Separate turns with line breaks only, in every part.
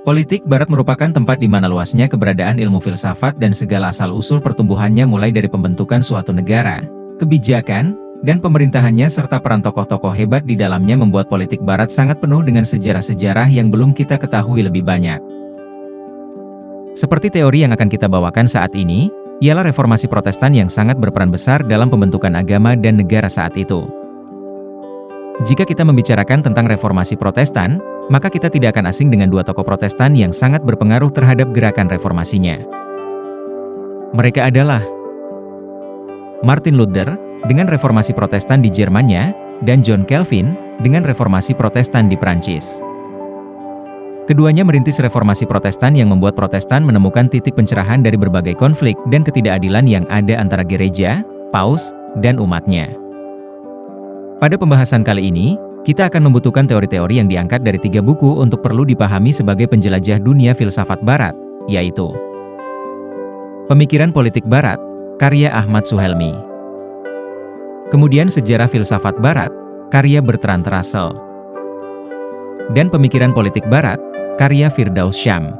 Politik Barat merupakan tempat di mana luasnya keberadaan ilmu filsafat dan segala asal-usul pertumbuhannya mulai dari pembentukan suatu negara, kebijakan, dan pemerintahannya serta peran tokoh-tokoh hebat di dalamnya membuat politik Barat sangat penuh dengan sejarah-sejarah yang belum kita ketahui lebih banyak. Seperti teori yang akan kita bawakan saat ini, ialah reformasi Protestan yang sangat berperan besar dalam pembentukan agama dan negara saat itu. Jika kita membicarakan tentang reformasi Protestan, maka kita tidak akan asing dengan dua tokoh Protestan yang sangat berpengaruh terhadap gerakan reformasinya. Mereka adalah Martin Luther dengan reformasi Protestan di Jermannya, dan John Calvin dengan reformasi Protestan di Prancis. Keduanya merintis reformasi Protestan yang membuat Protestan menemukan titik pencerahan dari berbagai konflik dan ketidakadilan yang ada antara gereja, paus, dan umatnya. Pada pembahasan kali ini, kita akan membutuhkan teori-teori yang diangkat dari 3 buku untuk perlu dipahami sebagai penjelajah dunia filsafat Barat, yaitu Pemikiran Politik Barat, karya Ahmad Suhelmi. Kemudian Sejarah Filsafat Barat, karya Bertrand Russell. Dan Pemikiran Politik Barat, karya Firdaus Syam.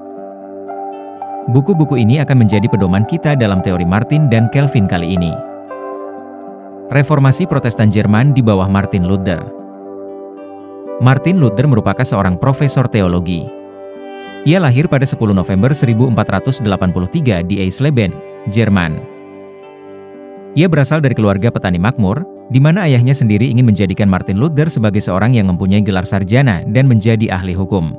Buku-buku ini akan menjadi pedoman kita dalam teori Martin dan Calvin kali ini. Reformasi Protestan Jerman di bawah Martin Luther. Martin Luther merupakan seorang profesor teologi. Ia lahir pada 10 November 1483 di Eisleben, Jerman. Ia berasal dari keluarga petani makmur, di mana ayahnya sendiri ingin menjadikan Martin Luther sebagai seorang yang mempunyai gelar sarjana dan menjadi ahli hukum.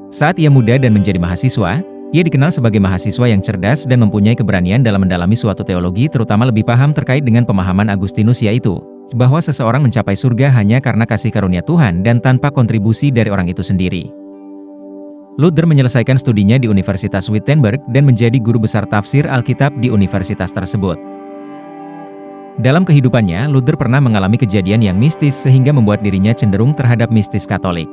Saat ia muda dan menjadi mahasiswa, ia dikenal sebagai mahasiswa yang cerdas dan mempunyai keberanian dalam mendalami suatu teologi, terutama lebih paham terkait dengan pemahaman Agustinus, yaitu bahwa seseorang mencapai surga hanya karena kasih karunia Tuhan dan tanpa kontribusi dari orang itu sendiri. Luther menyelesaikan studinya di Universitas Wittenberg dan menjadi guru besar tafsir Alkitab di universitas tersebut. Dalam kehidupannya, Luther pernah mengalami kejadian yang mistis sehingga membuat dirinya cenderung terhadap mistis Katolik.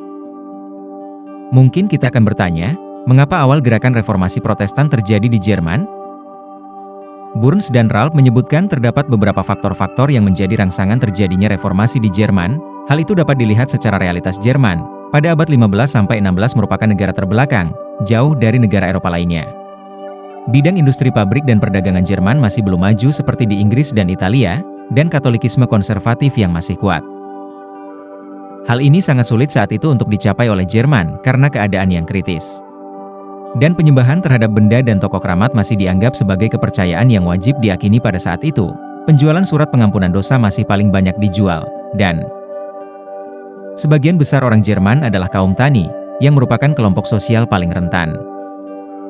Mungkin kita akan bertanya, mengapa awal gerakan reformasi Protestan terjadi di Jerman? Burns dan Ralph menyebutkan terdapat beberapa faktor-faktor yang menjadi rangsangan terjadinya reformasi di Jerman. Hal itu dapat dilihat secara realitas Jerman. Pada abad 15-16 merupakan negara terbelakang, jauh dari negara Eropa lainnya. Bidang industri pabrik dan perdagangan Jerman masih belum maju seperti di Inggris dan Italia, dan Katolikisme konservatif yang masih kuat. Hal ini sangat sulit saat itu untuk dicapai oleh Jerman karena keadaan yang kritis. Dan penyembahan terhadap benda dan tokoh keramat masih dianggap sebagai kepercayaan yang wajib diyakini pada saat itu. Penjualan surat pengampunan dosa masih paling banyak dijual, dan sebagian besar orang Jerman adalah kaum tani, yang merupakan kelompok sosial paling rentan.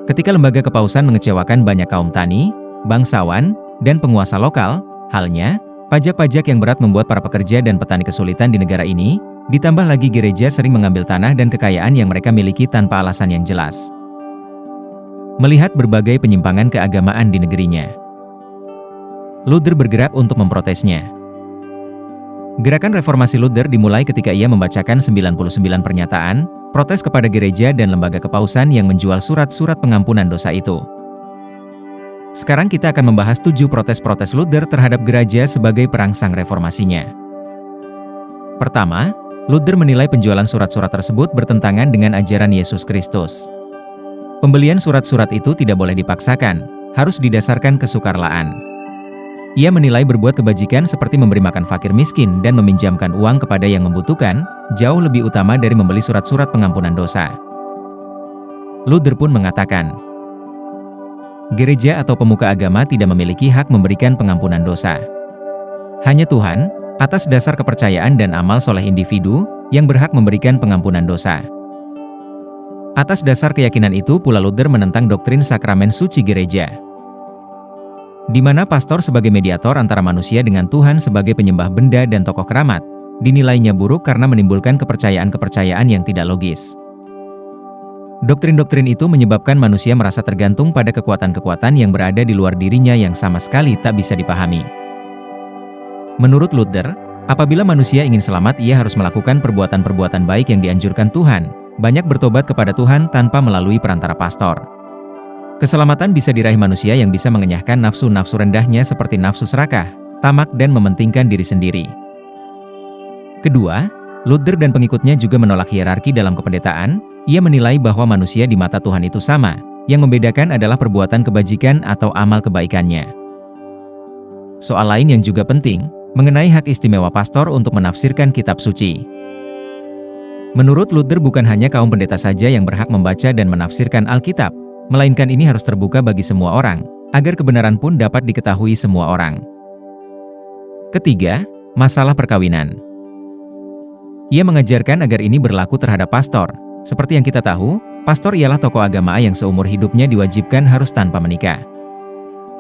Ketika lembaga kepausan mengecewakan banyak kaum tani, bangsawan, dan penguasa lokal, halnya, pajak-pajak yang berat membuat para pekerja dan petani kesulitan di negara ini, ditambah lagi gereja sering mengambil tanah dan kekayaan yang mereka miliki tanpa alasan yang jelas. Melihat berbagai penyimpangan keagamaan di negerinya, Luther bergerak untuk memprotesnya. Gerakan reformasi Luther dimulai ketika ia membacakan 99 pernyataan, protes kepada gereja dan lembaga kepausan yang menjual surat-surat pengampunan dosa itu. Sekarang kita akan membahas 7 protes-protes Luther terhadap gereja sebagai perangsang reformasinya. Pertama, Luther menilai penjualan surat-surat tersebut bertentangan dengan ajaran Yesus Kristus. Pembelian surat-surat itu tidak boleh dipaksakan, harus didasarkan kesukarlaan. Ia menilai berbuat kebajikan seperti memberi makan fakir miskin dan meminjamkan uang kepada yang membutuhkan, jauh lebih utama dari membeli surat-surat pengampunan dosa. Luther pun mengatakan, gereja atau pemuka agama tidak memiliki hak memberikan pengampunan dosa. Hanya Tuhan, atas dasar kepercayaan dan amal soleh individu, yang berhak memberikan pengampunan dosa. Atas dasar keyakinan itu pula Luther menentang doktrin sakramen suci gereja, di mana pastor sebagai mediator antara manusia dengan Tuhan sebagai penyembah benda dan tokoh keramat, dinilainya buruk karena menimbulkan kepercayaan-kepercayaan yang tidak logis. Doktrin-doktrin itu menyebabkan manusia merasa tergantung pada kekuatan-kekuatan yang berada di luar dirinya yang sama sekali tak bisa dipahami. Menurut Luther, apabila manusia ingin selamat, ia harus melakukan perbuatan-perbuatan baik yang dianjurkan Tuhan, banyak bertobat kepada Tuhan tanpa melalui perantara pastor. Keselamatan bisa diraih manusia yang bisa mengenyahkan nafsu-nafsu rendahnya seperti nafsu serakah, tamak dan mementingkan diri sendiri. Kedua, Luther dan pengikutnya juga menolak hierarki dalam kependetaan. Ia menilai bahwa manusia di mata Tuhan itu sama, yang membedakan adalah perbuatan kebajikan atau amal kebaikannya. Soal lain yang juga penting, mengenai hak istimewa pastor untuk menafsirkan kitab suci. Menurut Luther bukan hanya kaum pendeta saja yang berhak membaca dan menafsirkan Alkitab, melainkan ini harus terbuka bagi semua orang, agar kebenaran pun dapat diketahui semua orang. Ketiga, masalah perkawinan. Ia mengajarkan agar ini berlaku terhadap pastor. Seperti yang kita tahu, pastor ialah tokoh agama yang seumur hidupnya diwajibkan harus tanpa menikah.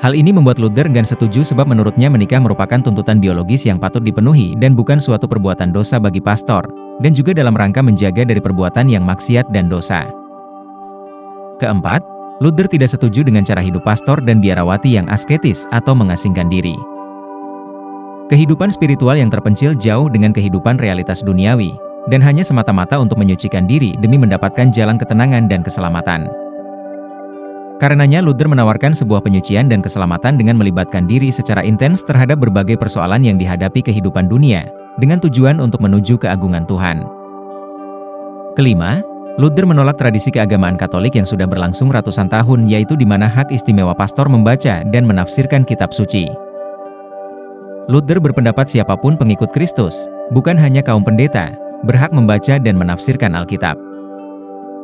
Hal ini membuat Luther enggan setuju sebab menurutnya menikah merupakan tuntutan biologis yang patut dipenuhi dan bukan suatu perbuatan dosa bagi pastor, dan juga dalam rangka menjaga dari perbuatan yang maksiat dan dosa. Keempat, Luther tidak setuju dengan cara hidup pastor dan biarawati yang asketis atau mengasingkan diri. Kehidupan spiritual yang terpencil jauh dengan kehidupan realitas duniawi, dan hanya semata-mata untuk menyucikan diri demi mendapatkan jalan ketenangan dan keselamatan. Karenanya Luther menawarkan sebuah penyucian dan keselamatan dengan melibatkan diri secara intens terhadap berbagai persoalan yang dihadapi kehidupan dunia, dengan tujuan untuk menuju keagungan Tuhan. Kelima, Luther menolak tradisi keagamaan Katolik yang sudah berlangsung ratusan tahun, yaitu di mana hak istimewa pastor membaca dan menafsirkan kitab suci. Luther berpendapat siapapun pengikut Kristus, bukan hanya kaum pendeta, berhak membaca dan menafsirkan Alkitab.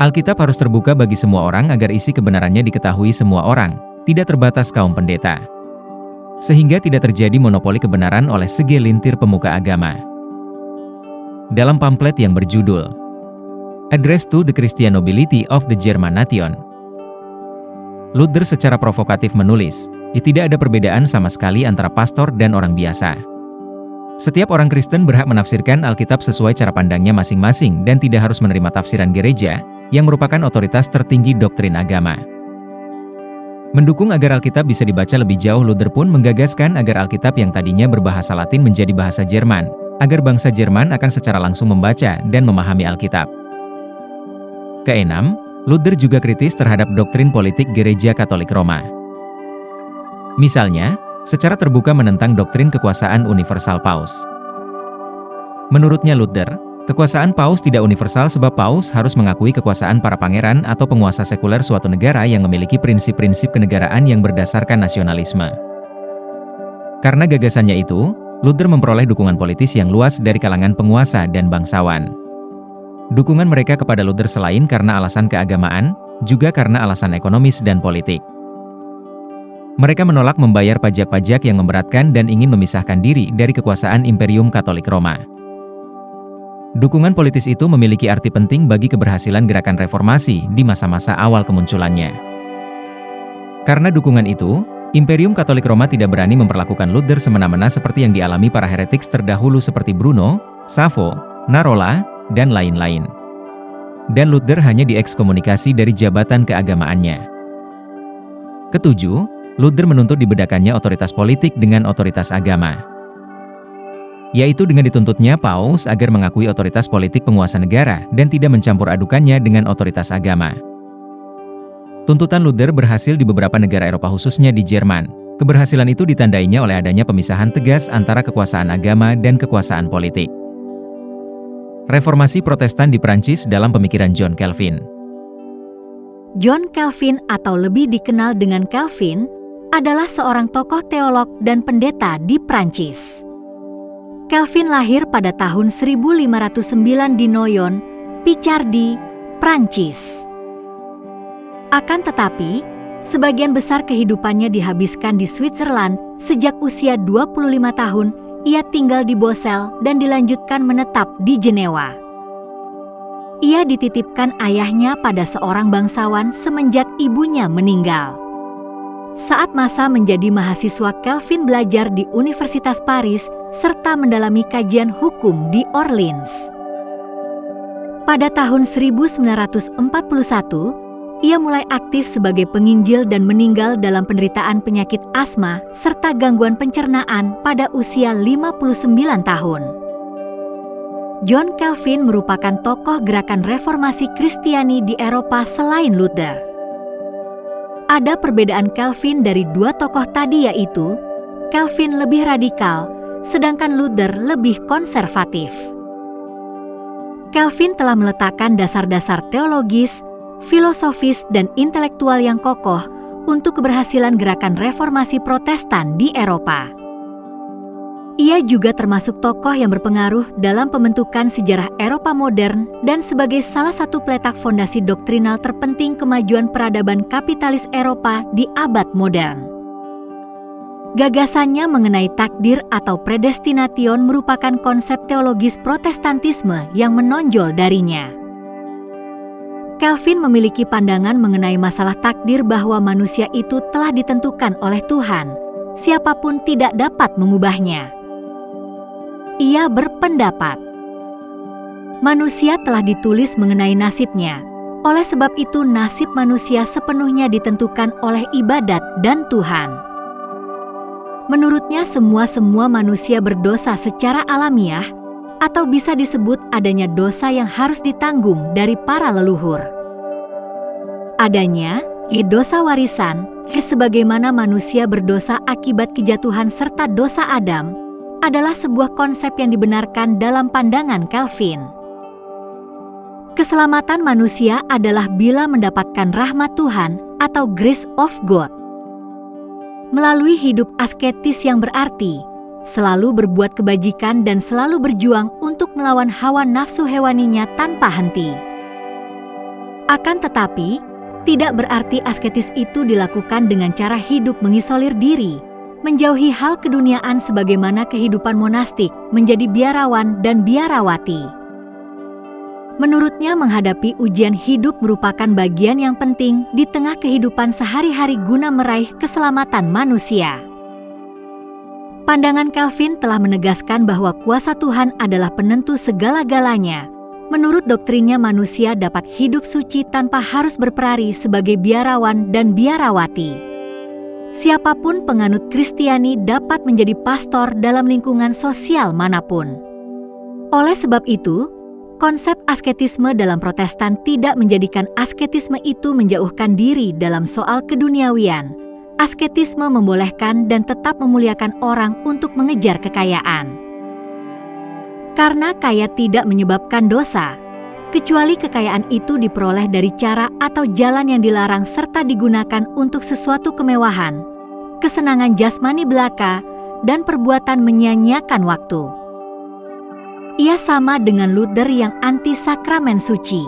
Alkitab harus terbuka bagi semua orang agar isi kebenarannya diketahui semua orang, tidak terbatas kaum pendeta. Sehingga tidak terjadi monopoli kebenaran oleh segelintir pemuka agama. Dalam pamflet yang berjudul Address to the Christian Nobility of the German Nation, Luther secara provokatif menulis, tidak ada perbedaan sama sekali antara pastor dan orang biasa. Setiap orang Kristen berhak menafsirkan Alkitab sesuai cara pandangnya masing-masing dan tidak harus menerima tafsiran gereja, yang merupakan otoritas tertinggi doktrin agama. Mendukung agar Alkitab bisa dibaca lebih jauh, Luther pun menggagaskan agar Alkitab yang tadinya berbahasa Latin menjadi bahasa Jerman, agar bangsa Jerman akan secara langsung membaca dan memahami Alkitab. Keenam, Luther juga kritis terhadap doktrin politik Gereja Katolik Roma. Misalnya, secara terbuka menentang doktrin kekuasaan universal Paus. Menurutnya Luther, kekuasaan Paus tidak universal sebab Paus harus mengakui kekuasaan para pangeran atau penguasa sekuler suatu negara yang memiliki prinsip-prinsip kenegaraan yang berdasarkan nasionalisme. Karena gagasannya itu, Luther memperoleh dukungan politis yang luas dari kalangan penguasa dan bangsawan. Dukungan mereka kepada Luther selain karena alasan keagamaan, juga karena alasan ekonomis dan politik. Mereka menolak membayar pajak-pajak yang memberatkan dan ingin memisahkan diri dari kekuasaan Imperium Katolik Roma. Dukungan politis itu memiliki arti penting bagi keberhasilan gerakan reformasi di masa-masa awal kemunculannya. Karena dukungan itu, Imperium Katolik Roma tidak berani memperlakukan Luther semena-mena seperti yang dialami para heretik terdahulu seperti Bruno, Savo, Narola, dan lain-lain. Dan Luther hanya diekskomunikasi dari jabatan keagamaannya. Ketujuh, Luther menuntut dibedakannya otoritas politik dengan otoritas agama. Yaitu dengan dituntutnya Paus agar mengakui otoritas politik penguasa negara dan tidak mencampur adukannya dengan otoritas agama. Tuntutan Luther berhasil di beberapa negara Eropa khususnya di Jerman. Keberhasilan itu ditandainya oleh adanya pemisahan tegas antara kekuasaan agama dan kekuasaan politik. Reformasi Protestan di Prancis dalam pemikiran John Calvin.
John Calvin atau lebih dikenal dengan Calvin adalah seorang tokoh teolog dan pendeta di Prancis. Calvin lahir pada tahun 1509 di Noyon, Picardie, Prancis. Akan tetapi, sebagian besar kehidupannya dihabiskan di Switzerland. Sejak usia 25 tahun, ia tinggal di Bosel dan dilanjutkan menetap di Jenewa. Ia dititipkan ayahnya pada seorang bangsawan semenjak ibunya meninggal. Saat masa menjadi mahasiswa, Calvin belajar di Universitas Paris serta mendalami kajian hukum di Orleans. Pada tahun 1941, ia mulai aktif sebagai penginjil dan meninggal dalam penderitaan penyakit asma serta gangguan pencernaan pada usia 59 tahun. John Calvin merupakan tokoh gerakan reformasi Kristiani di Eropa selain Luther. Ada perbedaan Calvin dari dua tokoh tadi, yaitu Calvin lebih radikal, sedangkan Luther lebih konservatif. Calvin telah meletakkan dasar-dasar teologis, filosofis, dan intelektual yang kokoh untuk keberhasilan gerakan reformasi Protestan di Eropa. Ia juga termasuk tokoh yang berpengaruh dalam pembentukan sejarah Eropa modern dan sebagai salah satu peletak fondasi doktrinal terpenting kemajuan peradaban kapitalis Eropa di abad modern. Gagasannya mengenai takdir atau predestination merupakan konsep teologis Protestantisme yang menonjol darinya. Calvin memiliki pandangan mengenai masalah takdir bahwa manusia itu telah ditentukan oleh Tuhan, siapapun tidak dapat mengubahnya. Ia berpendapat, manusia telah ditulis mengenai nasibnya, oleh sebab itu nasib manusia sepenuhnya ditentukan oleh ibadat dan Tuhan. Menurutnya semua manusia berdosa secara alamiah, atau bisa disebut adanya dosa yang harus ditanggung dari para leluhur. Adanya dosa warisan, sebagaimana manusia berdosa akibat kejatuhan serta dosa Adam, adalah sebuah konsep yang dibenarkan dalam pandangan Calvin. Keselamatan manusia adalah bila mendapatkan rahmat Tuhan atau grace of God. Melalui hidup asketis yang berarti, selalu berbuat kebajikan dan selalu berjuang untuk melawan hawa nafsu hewaninya tanpa henti. Akan tetapi, tidak berarti asketis itu dilakukan dengan cara hidup mengisolir diri, menjauhi hal keduniaan sebagaimana kehidupan monastik, menjadi biarawan dan biarawati. Menurutnya menghadapi ujian hidup merupakan bagian yang penting di tengah kehidupan sehari-hari guna meraih keselamatan manusia. Pandangan Calvin telah menegaskan bahwa kuasa Tuhan adalah penentu segala-galanya. Menurut doktrinnya manusia dapat hidup suci tanpa harus berperari sebagai biarawan dan biarawati. Siapapun penganut Kristiani dapat menjadi pastor dalam lingkungan sosial manapun. Oleh sebab itu, konsep asketisme dalam Protestan tidak menjadikan asketisme itu menjauhkan diri dalam soal keduniawian. Asketisme membolehkan dan tetap memuliakan orang untuk mengejar kekayaan. Karena kaya tidak menyebabkan dosa, kecuali kekayaan itu diperoleh dari cara atau jalan yang dilarang serta digunakan untuk sesuatu kemewahan, kesenangan jasmani belaka, dan perbuatan menyia-nyiakan waktu. Ia sama dengan Luther yang anti-sakramen suci.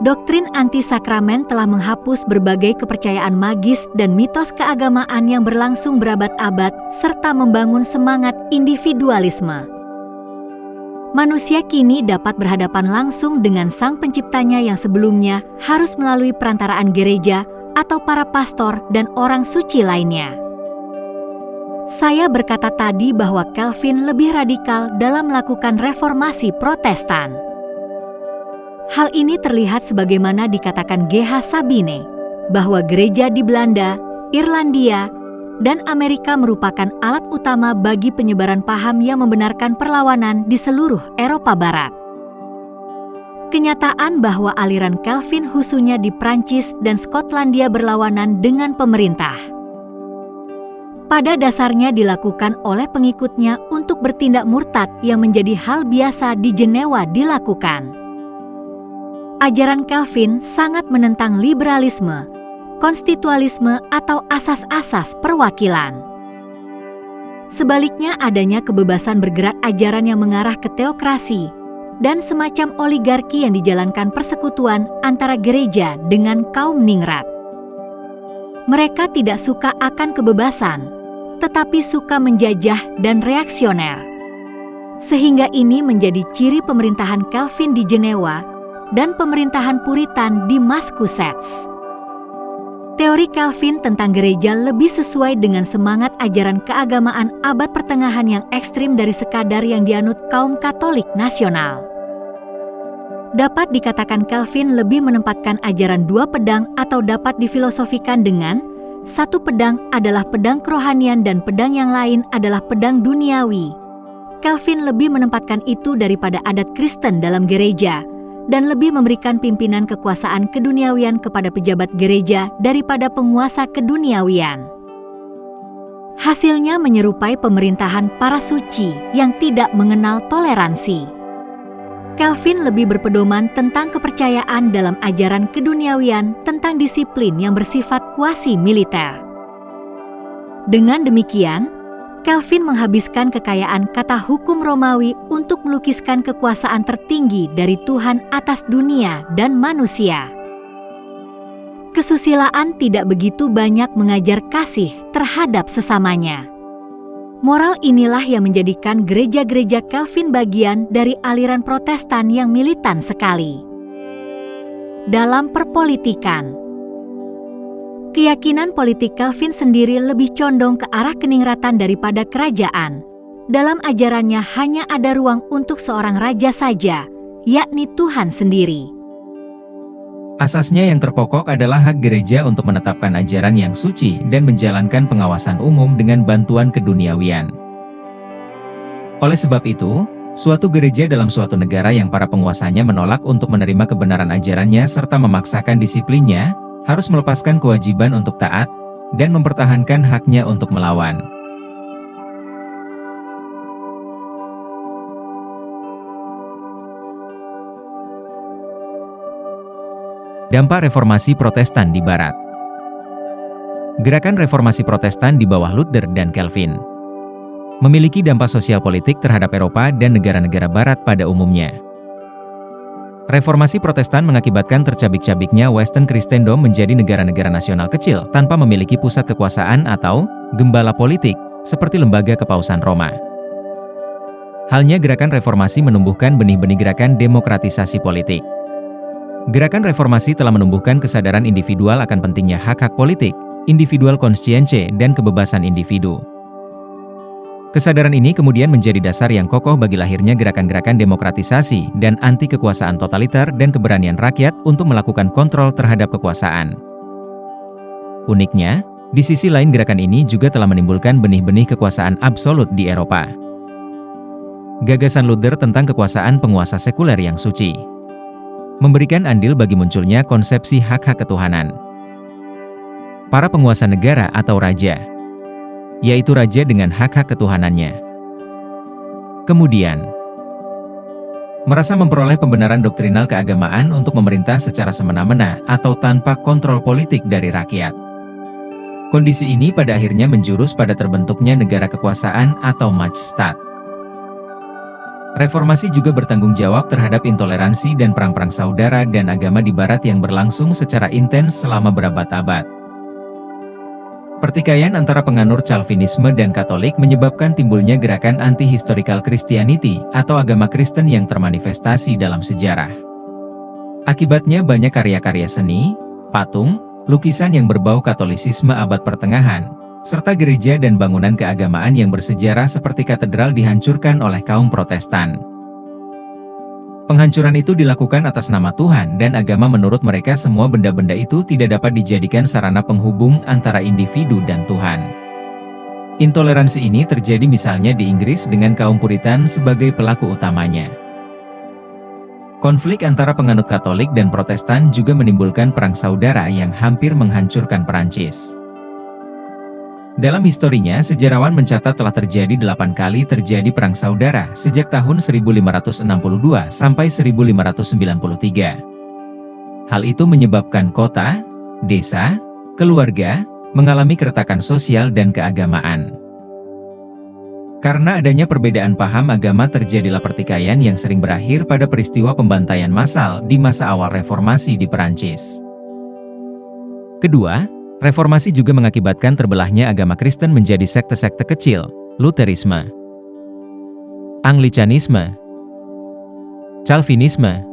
Doktrin anti-sakramen telah menghapus berbagai kepercayaan magis dan mitos keagamaan yang berlangsung berabad-abad serta membangun semangat individualisme. Manusia kini dapat berhadapan langsung dengan Sang Penciptanya yang sebelumnya harus melalui perantaraan gereja atau para pastor dan orang suci lainnya. Saya berkata tadi bahwa Calvin lebih radikal dalam melakukan reformasi Protestan. Hal ini terlihat sebagaimana dikatakan G.H. Sabine, bahwa gereja di Belanda, Irlandia, dan Amerika merupakan alat utama bagi penyebaran paham yang membenarkan perlawanan di seluruh Eropa Barat. Kenyataan bahwa aliran Calvin khususnya di Prancis dan Skotlandia berlawanan dengan pemerintah pada dasarnya dilakukan oleh pengikutnya untuk bertindak murtad yang menjadi hal biasa di Jenewa dilakukan. Ajaran Calvin sangat menentang liberalisme, konstitualisme atau asas-asas perwakilan. Sebaliknya adanya kebebasan bergerak ajaran yang mengarah ke teokrasi dan semacam oligarki yang dijalankan persekutuan antara gereja dengan kaum ningrat. Mereka tidak suka akan kebebasan, tetapi suka menjajah dan reaksioner. Sehingga ini menjadi ciri pemerintahan Calvin di Jenewa dan pemerintahan Puritan di Massachusetts. Teori Calvin tentang gereja lebih sesuai dengan semangat ajaran keagamaan abad pertengahan yang ekstrim dari sekadar yang dianut kaum Katolik nasional. Dapat dikatakan Calvin lebih menempatkan ajaran dua pedang atau dapat difilosofikan dengan satu pedang adalah pedang kerohanian dan pedang yang lain adalah pedang duniawi. Calvin lebih menempatkan itu daripada adat Kristen dalam gereja dan lebih memberikan pimpinan kekuasaan keduniawian kepada pejabat gereja daripada penguasa keduniawian. Hasilnya menyerupai pemerintahan para suci yang tidak mengenal toleransi. Calvin lebih berpedoman tentang kepercayaan dalam ajaran keduniawian tentang disiplin yang bersifat kuasi militer. Dengan demikian, Calvin menghabiskan kekayaan kata hukum Romawi untuk melukiskan kekuasaan tertinggi dari Tuhan atas dunia dan manusia. Kesusilaan tidak begitu banyak mengajar kasih terhadap sesamanya. Moral inilah yang menjadikan gereja-gereja Calvin bagian dari aliran Protestan yang militan sekali. Dalam perpolitikan, keyakinan politik Calvin sendiri lebih condong ke arah keningratan daripada kerajaan. Dalam ajarannya hanya ada ruang untuk seorang raja saja, yakni Tuhan sendiri.
Asasnya yang terpokok adalah hak gereja untuk menetapkan ajaran yang suci dan menjalankan pengawasan umum dengan bantuan keduniawian. Oleh sebab itu, suatu gereja dalam suatu negara yang para penguasanya menolak untuk menerima kebenaran ajarannya serta memaksakan disiplinnya, harus melepaskan kewajiban untuk taat dan mempertahankan haknya untuk melawan. Dampak reformasi Protestan di Barat. Gerakan reformasi Protestan di bawah Luther dan Calvin memiliki dampak sosial politik terhadap Eropa dan negara-negara Barat pada umumnya. Reformasi Protestan mengakibatkan tercabik-cabiknya Western Christendom menjadi negara-negara nasional kecil tanpa memiliki pusat kekuasaan atau gembala politik seperti lembaga kepausan Roma. Halnya gerakan reformasi menumbuhkan benih-benih gerakan demokratisasi politik. Gerakan reformasi telah menumbuhkan kesadaran individual akan pentingnya hak-hak politik, individual conscience, dan kebebasan individu. Kesadaran ini kemudian menjadi dasar yang kokoh bagi lahirnya gerakan-gerakan demokratisasi dan anti kekuasaan totaliter dan keberanian rakyat untuk melakukan kontrol terhadap kekuasaan. Uniknya, di sisi lain gerakan ini juga telah menimbulkan benih-benih kekuasaan absolut di Eropa. Gagasan Luther tentang kekuasaan penguasa sekuler yang suci memberikan andil bagi munculnya konsepsi hak-hak ketuhanan. Para penguasa negara atau raja, yaitu raja dengan hak-hak ketuhanannya, kemudian merasa memperoleh pembenaran doktrinal keagamaan untuk memerintah secara semena-mena atau tanpa kontrol politik dari rakyat. Kondisi ini pada akhirnya menjurus pada terbentuknya negara kekuasaan atau Machtstaat. Reformasi juga bertanggung jawab terhadap intoleransi dan perang-perang saudara dan agama di Barat yang berlangsung secara intens selama berabad-abad. Pertikaian antara penganut Calvinisme dan Katolik menyebabkan timbulnya gerakan anti-historical Christianity atau agama Kristen yang termanifestasi dalam sejarah. Akibatnya banyak karya-karya seni, patung, lukisan yang berbau Katolisisme abad pertengahan, serta gereja dan bangunan keagamaan yang bersejarah seperti katedral dihancurkan oleh kaum Protestan. Penghancuran itu dilakukan atas nama Tuhan dan agama. Menurut mereka semua benda-benda itu tidak dapat dijadikan sarana penghubung antara individu dan Tuhan. Intoleransi ini terjadi misalnya di Inggris dengan kaum Puritan sebagai pelaku utamanya. Konflik antara penganut Katolik dan Protestan juga menimbulkan perang saudara yang hampir menghancurkan Perancis. Dalam historinya, sejarawan mencatat telah terjadi 8 kali terjadi perang saudara sejak tahun 1562 sampai 1593. Hal itu menyebabkan kota, desa, keluarga, mengalami keretakan sosial dan keagamaan. Karena adanya perbedaan paham agama terjadilah pertikaian yang sering berakhir pada peristiwa pembantaian massal di masa awal reformasi di Perancis. Kedua, reformasi juga mengakibatkan terbelahnya agama Kristen menjadi sekte-sekte kecil, Lutherisme, Anglikanisme, Calvinisme,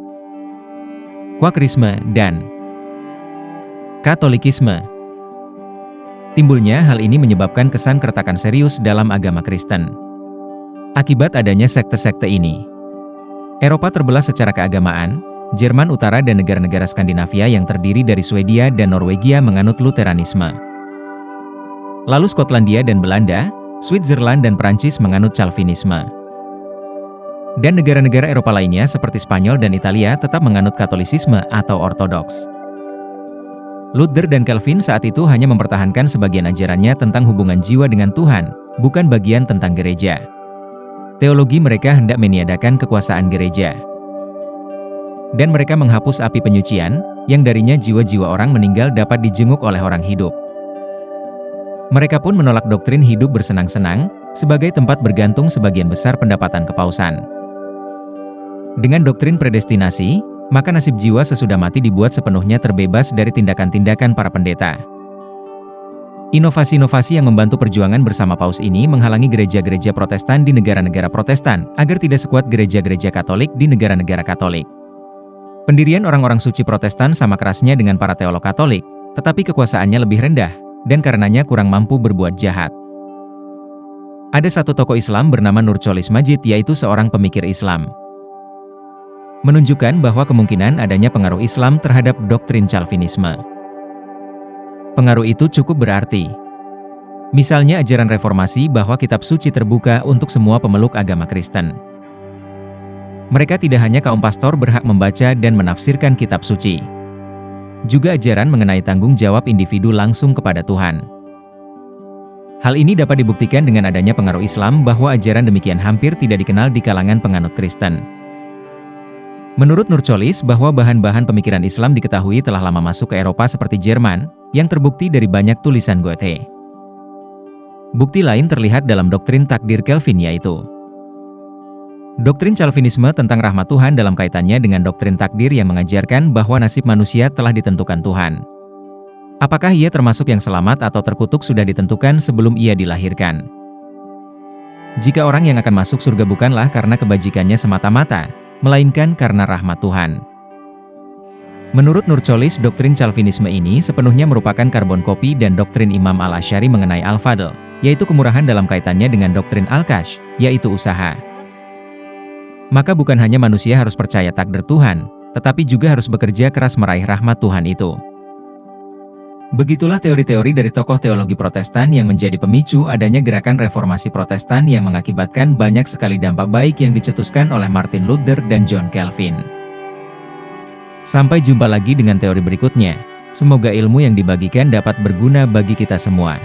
Quakerisme, dan Katolikisme. Timbulnya hal ini menyebabkan kesan keretakan serius dalam agama Kristen. Akibat adanya sekte-sekte ini, Eropa terbelah secara keagamaan. Jerman Utara dan negara-negara Skandinavia yang terdiri dari Swedia dan Norwegia menganut Lutheranisme. Lalu Skotlandia dan Belanda, Switzerland dan Prancis menganut Calvinisme. Dan negara-negara Eropa lainnya seperti Spanyol dan Italia tetap menganut Katolisisme atau Ortodoks. Luther dan Calvin saat itu hanya mempertahankan sebagian ajarannya tentang hubungan jiwa dengan Tuhan, bukan bagian tentang gereja. Teologi mereka hendak meniadakan kekuasaan gereja. dan mereka menghapus api penyucian, yang darinya jiwa-jiwa orang meninggal dapat dijenguk oleh orang hidup. Mereka pun menolak doktrin hidup bersenang-senang, sebagai tempat bergantung sebagian besar pendapatan kepausan. Dengan doktrin predestinasi, maka nasib jiwa sesudah mati dibuat sepenuhnya terbebas dari tindakan-tindakan para pendeta. Inovasi-inovasi yang membantu perjuangan bersama Paus ini menghalangi gereja-gereja Protestan di negara-negara Protestan, agar tidak sekuat gereja-gereja Katolik di negara-negara Katolik. Pendirian orang-orang suci Protestan sama kerasnya dengan para teolog Katolik, tetapi kekuasaannya lebih rendah, dan karenanya kurang mampu berbuat jahat. Ada satu tokoh Islam bernama Nurcholish Madjid, yaitu seorang pemikir Islam, menunjukkan bahwa kemungkinan adanya pengaruh Islam terhadap doktrin Calvinisme. Pengaruh itu cukup berarti. Misalnya ajaran reformasi bahwa kitab suci terbuka untuk semua pemeluk agama Kristen. Mereka tidak hanya kaum pastor berhak membaca dan menafsirkan kitab suci. Juga ajaran mengenai tanggung jawab individu langsung kepada Tuhan. Hal ini dapat dibuktikan dengan adanya pengaruh Islam bahwa ajaran demikian hampir tidak dikenal di kalangan penganut Kristen. Menurut Nurcholish bahwa bahan-bahan pemikiran Islam diketahui telah lama masuk ke Eropa seperti Jerman, yang terbukti dari banyak tulisan Goethe. Bukti lain terlihat dalam doktrin takdir Calvin, yaitu doktrin Calvinisme tentang rahmat Tuhan dalam kaitannya dengan doktrin takdir yang mengajarkan bahwa nasib manusia telah ditentukan Tuhan. Apakah ia termasuk yang selamat atau terkutuk sudah ditentukan sebelum ia dilahirkan. Jika orang yang akan masuk surga bukanlah karena kebajikannya semata-mata, melainkan karena rahmat Tuhan. Menurut Nurcholish, doktrin Calvinisme ini sepenuhnya merupakan karbon kopi dan doktrin Imam Al-Asy'ari mengenai Al-Fadl, yaitu kemurahan dalam kaitannya dengan doktrin Al-Kash, yaitu usaha. Maka bukan hanya manusia harus percaya takdir Tuhan, tetapi juga harus bekerja keras meraih rahmat Tuhan itu. Begitulah teori-teori dari tokoh teologi Protestan yang menjadi pemicu adanya gerakan reformasi Protestan yang mengakibatkan banyak sekali dampak baik yang dicetuskan oleh Martin Luther dan John Calvin. Sampai jumpa lagi dengan teori berikutnya. Semoga ilmu yang dibagikan dapat berguna bagi kita semua.